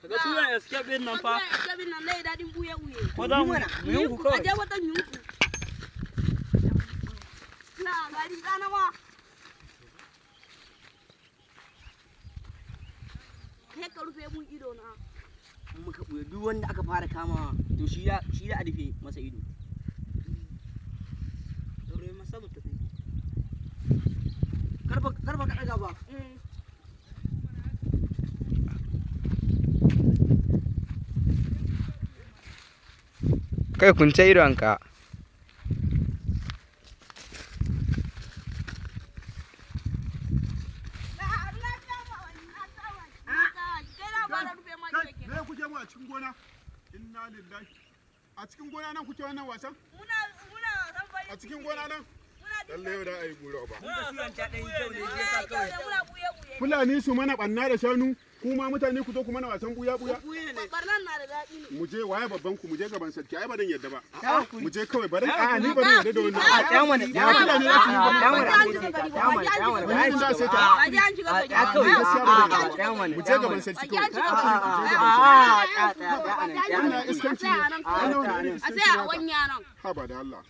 Kaga sunan escape din nan fa. Escape din nan lai dadin buye uye. Ko da mu yunku kawai. Aje wata yunku. Na gari kana ma. Kai ka rufe mun ido na. Muka buye duk wanda aka fara kama to shi da a rufe masa ido. Dore masa mu tafi. Karfa ka daga ba. Kai kunce idonka. Me kuke mu a cikin gona? Inna lillahi. A cikin gona nan kuke wannan wasan? Muna wasan bari. A cikin gona nan? Lalle yau da ai gura ba. Fulani su mana banna da shanu, kuma mutane ku zo ku mana wasan buya. Barnan na da daɗi ne. Mu je waye babban ku, mu je gaban sarki. Ai ba dan yadda ba. Mu je kawai bari a ni bari yadda da wannan. Fulani za su yi wani za su ta. Mu je gaban sarki kawai. Wannan iskanci ne. A sai a wanya nan. Ha ba da Allah.